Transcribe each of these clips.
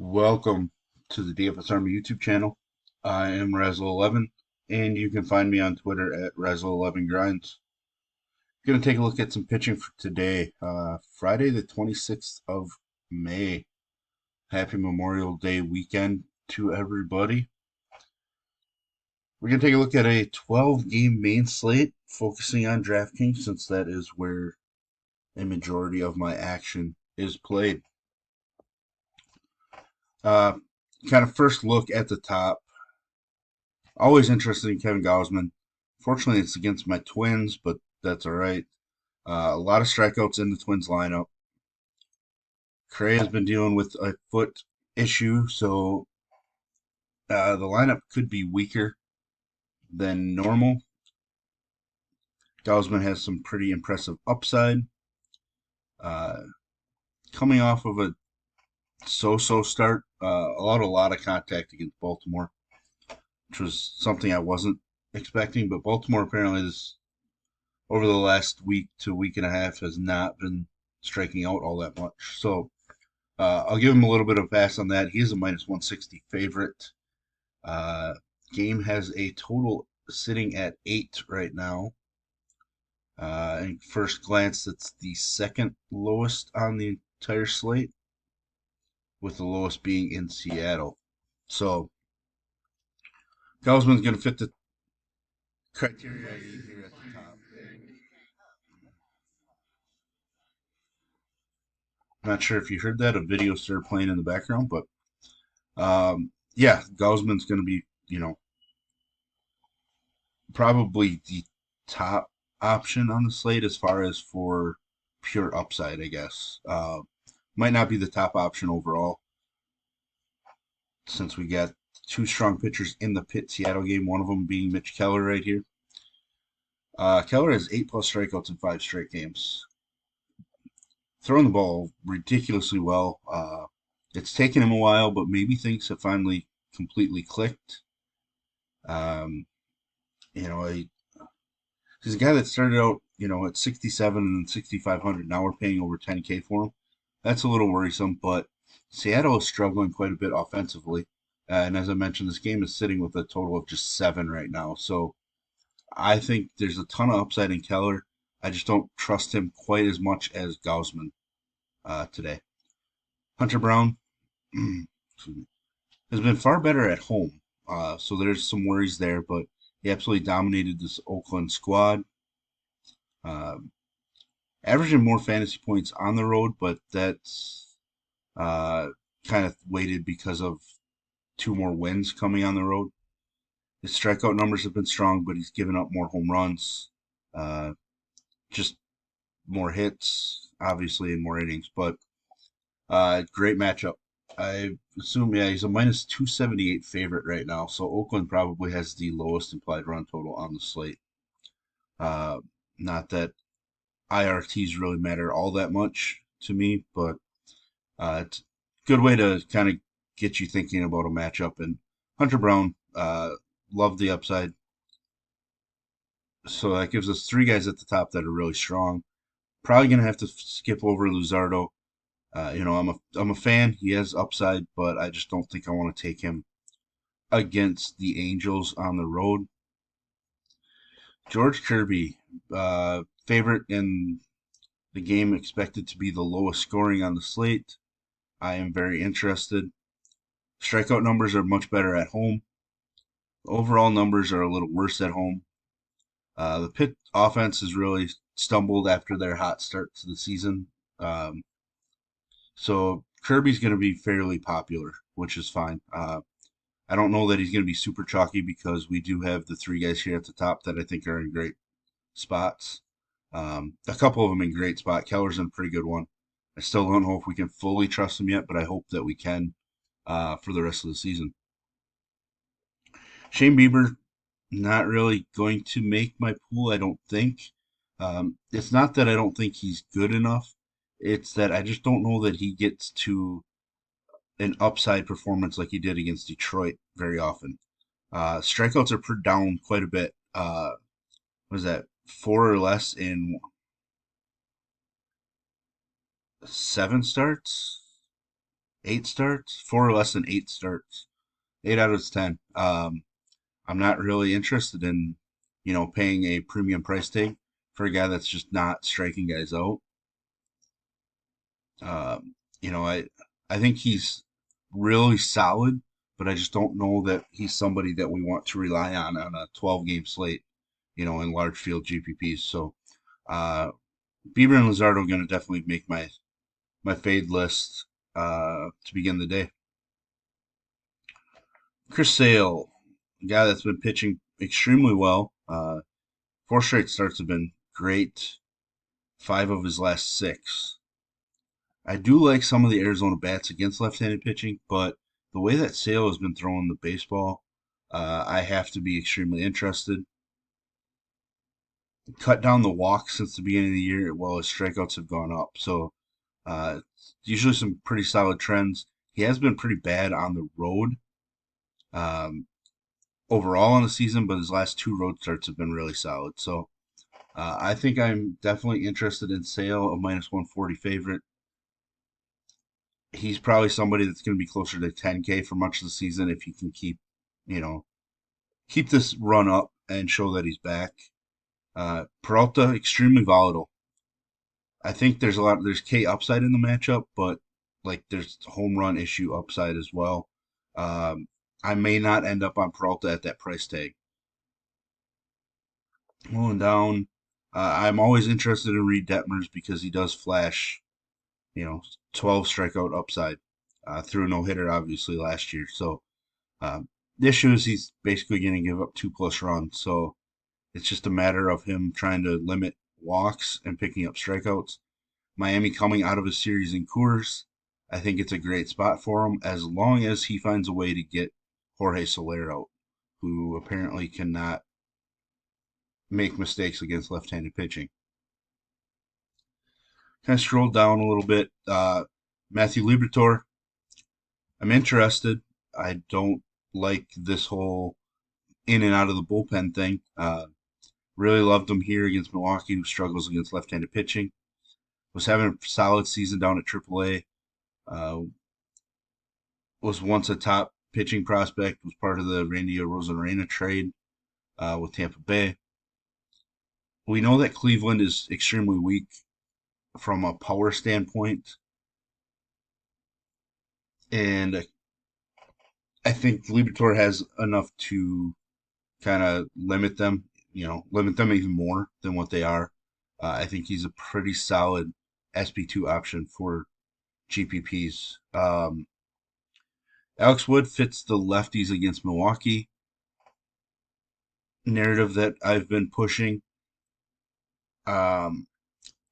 Welcome to the DFS Army YouTube channel. I am Razzle11, and you can find me on Twitter at Razzle11Grinds. Going to take a look at some pitching for today, Friday the 26th of May. Happy Memorial Day weekend to everybody. We're going to take a look at a 12-game main slate, focusing on DraftKings since that is where a majority of my action is played. Uh, Kind of first look at the top. Always interested in Kevin Gausman. Fortunately, it's against my Twins, but that's all right. A lot of strikeouts in the Twins lineup. Correa has been dealing with a foot issue, so the lineup could be weaker than normal. Gausman has some pretty impressive upside. Uh, Coming off of a so-so start, allowed a lot of contact against Baltimore, which was something I wasn't expecting. But Baltimore apparently over the last week to week and a half has not been striking out all that much. So I'll give him a little bit of a pass on that. He is a minus 160 favorite. Uh, Game has a total sitting at 8 right now. And first glance, that's the second lowest on the entire slate, with the lowest being in Seattle. So Gausman's going to fit the criteria I need here at the top. Not sure if you heard that. A video started playing in the background, but yeah, Gausman's going to be, probably the top option on the slate as far as for pure upside, I guess. Might not be the top option overall since we got two strong pitchers in the Pitt Seattle game, one of them being Mitch Keller right here. Keller has 8+ strikeouts in 5 straight games. Throwing the ball ridiculously well. It's taken him a while, but maybe things have finally completely clicked. Um, he's a guy that started out, at 67 and 6,500. Now we're paying over 10K for him. That's a little worrisome, but Seattle is struggling quite a bit offensively. And as I mentioned, this game is sitting with a total of just 7 right now. So I think there's a ton of upside in Keller. I just don't trust him quite as much as Gausman today. Hunter Brown has been far better at home. So there's some worries there, but he absolutely dominated this Oakland squad. Um, Averaging more fantasy points on the road, but that's uh, kind of weighted because of 2 more wins coming on the road. His strikeout numbers have been strong, but he's given up more home runs, uh, just more hits, obviously, and more innings. But great matchup. I assume, yeah, he's a minus 278 favorite right now, so Oakland probably has the lowest implied run total on the slate. Uh, Not that IRTs really matter all that much to me, but it's a good way to kind of get you thinking about a matchup. And Hunter Brown, love the upside. So that gives us 3 guys at the top that are really strong. Probably gonna have to skip over Luzardo. I'm a fan. He has upside, but I just don't think I want to take him against the Angels on the road. George Kirby, favorite in the game, expected to be the lowest scoring on the slate. I am very interested. Strikeout numbers are much better at home. Overall numbers are a little worse at home. The Pitt offense has really stumbled after their hot start to the season. Um, so Kirby's going to be fairly popular, which is fine. I don't know that he's going to be super chalky because we do have the 3 guys here at the top that I think are in great spots. A couple of them in great spot. Keller's in a pretty good one. I still don't know if we can fully trust him yet, but I hope that we can for the rest of the season. Shane Bieber, not really going to make my pool, I don't think. It's not that I don't think he's good enough. It's that I just don't know that he gets to an upside performance like he did against Detroit very often. Strikeouts are down quite a bit. What is that? 4 or less in 7 starts? 8 starts, 4 or less than 8 starts. 8 out of 10. I'm not really interested in, paying a premium price tag for a guy that's just not striking guys out. Um, you know, I think he's really solid, but I just don't know that he's somebody that we want to rely on a 12 game slate, in large field GPPs. So, uh, Bieber and Luzardo are going to definitely make my fade list to begin the day. Chris Sale, a guy that's been pitching extremely well. 4 straight starts have been great. 5 of his last 6. I do like some of the Arizona bats against left-handed pitching, but the way that Sale has been throwing the baseball, I have to be extremely interested. Cut down the walks since the beginning of the year, while his strikeouts have gone up. So uh, usually some pretty solid trends. He has been pretty bad on the road um, overall in the season, but his last 2 road starts have been really solid. So I think I'm definitely interested in Sale, a minus 140 favorite. He's probably somebody that's going to be closer to 10K for much of the season if he can you know, keep this run up and show that he's back. Peralta, extremely volatile. I think there's K upside in the matchup, but like there's home run issue upside as well. Um, I may not end up on Peralta at that price tag. Rolling down, I'm always interested in Reed Detmers because he does flash, 12 strikeout upside through a no hitter, obviously, last year. So the issue is he's basically going to give up 2+ runs. So it's just a matter of him trying to limit walks and picking up strikeouts. Miami coming out of a series in Coors, I think it's a great spot for him as long as he finds a way to get Jorge Soler out, who apparently cannot make mistakes against left-handed pitching. Kind of scrolled down a little bit. Matthew Liberatore, I'm interested. I don't like this whole in and out of the bullpen thing. Really loved him here against Milwaukee, who struggles against left-handed pitching. Was having a solid season down at AAA. Uh, was once a top pitching prospect. Was part of the Randy Arozarena trade with Tampa Bay. We know that Cleveland is extremely weak from a power standpoint, and I think Liberatore has enough to kind of limit them even more than what they are. I think he's a pretty solid SP2 option for GPPs. Alex Wood fits the lefties against Milwaukee narrative that I've been pushing. Um,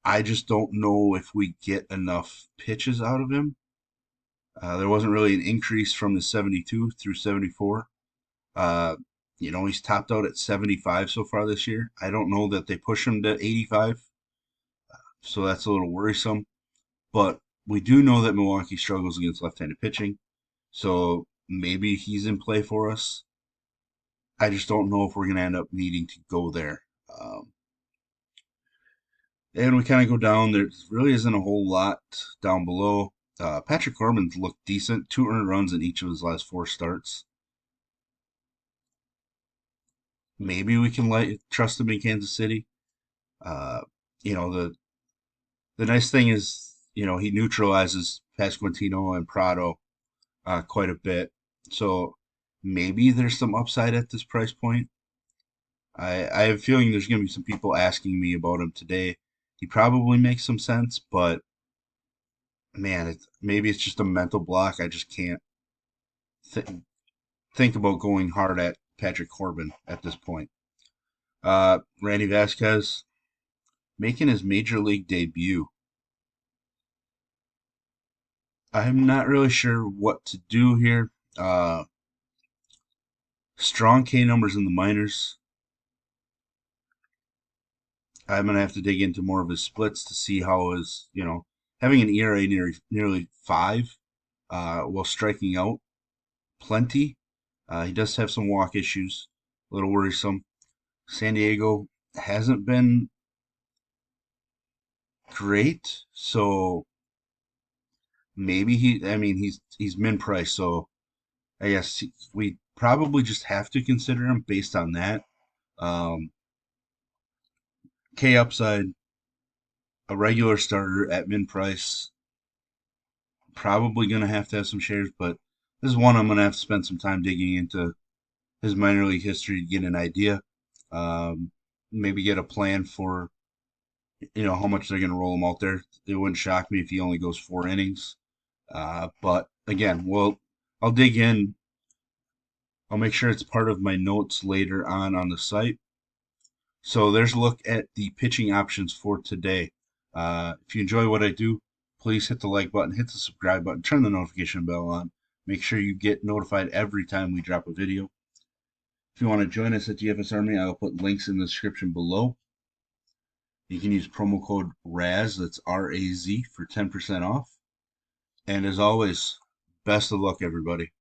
I just don't know if we get enough pitches out of him. There wasn't really an increase from the 72 through 74. Uh, he's topped out at 75 so far this year. I don't know that they push him to 85, so that's a little worrisome. But we do know that Milwaukee struggles against left-handed pitching, so maybe he's in play for us. I just don't know if we're going to end up needing to go there. And we kind of go down. There really isn't a whole lot down below. Patrick Corbin's looked decent. 2 earned runs in each of his last 4 starts. Maybe we can trust him in Kansas City. Uh, the nice thing is, he neutralizes Pasquantino and Prado quite a bit. So maybe there's some upside at this price point. I have a feeling there's going to be some people asking me about him today. He probably makes some sense, but man, maybe it's just a mental block. I just can't th- think about going hard at Patrick Corbin at this point. Randy Vasquez making his major league debut. I'm not really sure what to do here. Strong K numbers in the minors. I'm gonna have to dig into more of his splits to see how his, having an ERA nearly 5, while striking out plenty. He does have some walk issues, a little worrisome. San Diego hasn't been great, so maybe I mean, he's min price, so I guess we probably just have to consider him based on that. Um, K upside, a regular starter at min price, probably going to have some shares, but this is one I'm going to have to spend some time digging into his minor league history to get an idea. Um, Maybe get a plan for how much they're going to roll him out there. It wouldn't shock me if he only goes 4 innings. But again, I'll dig in. I'll make sure it's part of my notes later on the site. So there's a look at the pitching options for today. If you enjoy what I do, please hit the like button, hit the subscribe button, turn the notification bell on. Make sure you get notified every time we drop a video. If you want to join us at DFS Army, I'll put links in the description below. You can use promo code RAZ, that's RAZ, for 10% off. And as always, best of luck, everybody.